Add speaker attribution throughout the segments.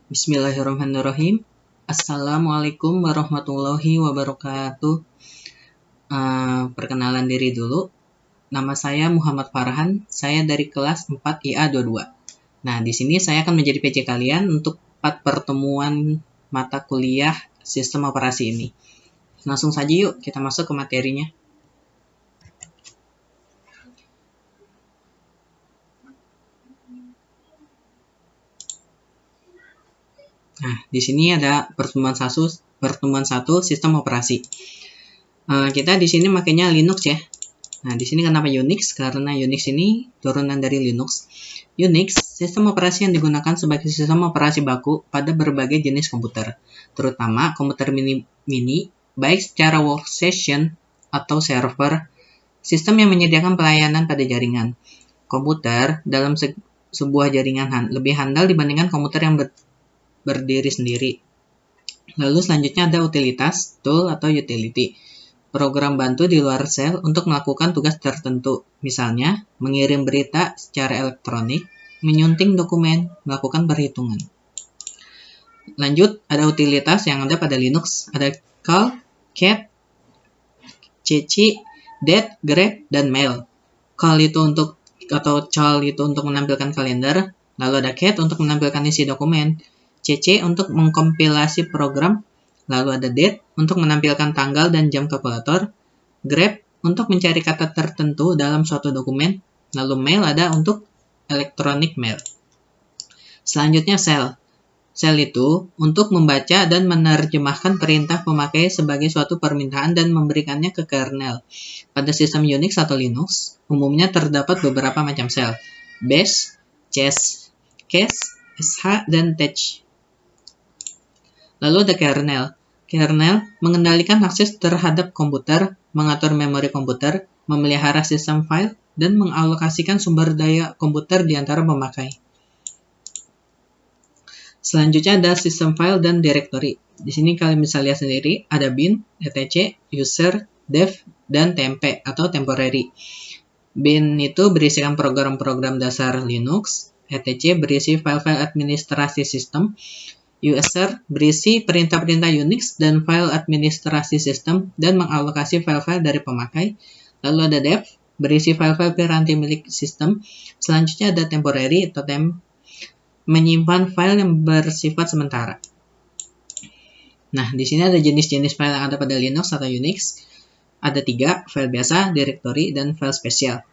Speaker 1: Bismillahirrahmanirrahim. Assalamualaikum warahmatullahi wabarakatuh. Perkenalan diri dulu. Nama saya Muhammad Farhan. Saya dari kelas 4 IA22. Nah, di sini saya akan menjadi PC kalian untuk 4 pertemuan mata kuliah sistem operasi ini. Langsung saja yuk kita masuk ke materinya. Nah, di sini ada pertemuan satu sistem operasi. Kita di sini makainya Linux ya. Nah, di sini kenapa Unix? Karena Unix ini turunan dari Linux. Unix, sistem operasi yang digunakan sebagai sistem operasi baku pada berbagai jenis komputer, terutama komputer mini, baik secara workstation atau server, sistem yang menyediakan pelayanan pada jaringan. Komputer dalam sebuah jaringan lebih handal dibandingkan komputer yang berdiri sendiri. Lalu selanjutnya ada utilitas, tool atau utility. Program bantu di luar sel untuk melakukan tugas tertentu, misalnya mengirim berita secara elektronik, menyunting dokumen, melakukan perhitungan. Lanjut, ada utilitas yang ada pada Linux, ada call, cat, cc, det, grep, dan mail. Call itu untuk menampilkan kalender, lalu ada cat untuk menampilkan isi dokumen, cc untuk mengkompilasi program, lalu ada date untuk menampilkan tanggal dan jam kalkulator, grep untuk mencari kata tertentu dalam suatu dokumen, lalu mail ada untuk electronic mail. Selanjutnya cell. Cell itu untuk membaca dan menerjemahkan perintah pemakai sebagai suatu permintaan dan memberikannya ke kernel. Pada sistem Unix atau Linux, umumnya terdapat beberapa macam cell: bash, cache, sh, dan tech. Lalu ada kernel. Kernel mengendalikan akses terhadap komputer, mengatur memori komputer, memelihara sistem file, dan mengalokasikan sumber daya komputer di antara pemakai. Selanjutnya ada sistem file dan directory. Di sini kalian bisa lihat sendiri, ada bin, etc, user, dev, dan temp atau temporary. Bin itu berisikan program-program dasar Linux, etc berisi file-file administrasi sistem, user berisi perintah-perintah Unix dan file administrasi sistem dan mengalokasi file-file dari pemakai. Lalu ada dev, berisi file-file piranti milik sistem. Selanjutnya ada temporary atau temp, menyimpan file yang bersifat sementara. Nah, di sini ada jenis-jenis file yang ada pada Linux atau Unix. Ada 3, file biasa, directory, dan file spesial.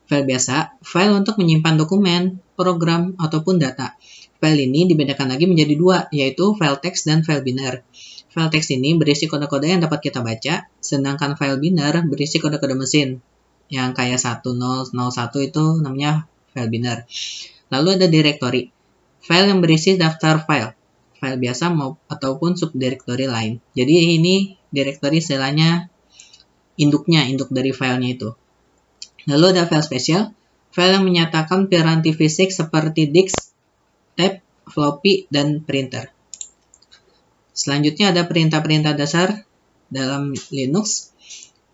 Speaker 1: File biasa, file untuk menyimpan dokumen, program, ataupun data. File ini dibedakan lagi menjadi 2, yaitu file teks dan file biner. File teks ini berisi kode-kode yang dapat kita baca, sedangkan file biner berisi kode-kode mesin. Yang kayak 1001 itu namanya file biner. Lalu ada directory, file yang berisi daftar file biasa ataupun subdirectory lain. Jadi ini directory istilahnya induk dari filenya itu. Lalu ada file spesial, file yang menyatakan piranti fisik seperti disk, tab, floppy, dan printer. Selanjutnya ada perintah-perintah dasar dalam Linux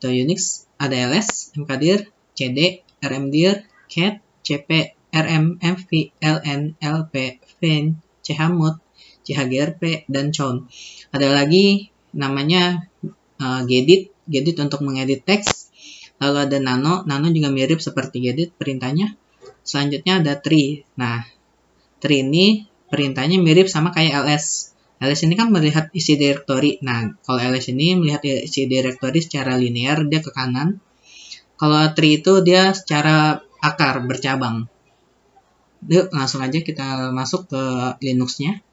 Speaker 1: atau Unix. Ada ls, mkdir, cd, rmdir, cat, cp, rm, mv, ln, lp, vn, chmod, chgrp, dan chown. Ada lagi namanya gedit untuk mengedit teks. Lalu ada nano juga mirip seperti gedit perintahnya. Selanjutnya ada tree. Nah, tree ini perintahnya mirip sama kayak ls. ls ini kan melihat isi directory. Nah, kalau ls ini melihat isi directory secara linear, dia ke kanan. Kalau tree itu dia secara akar, bercabang. Yuk, langsung aja kita masuk ke Linux-nya.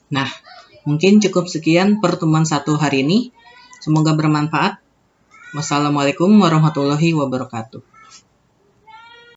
Speaker 1: Nah, mungkin cukup sekian pertemuan 1 hari ini. Semoga bermanfaat. Wassalamualaikum warahmatullahi wabarakatuh.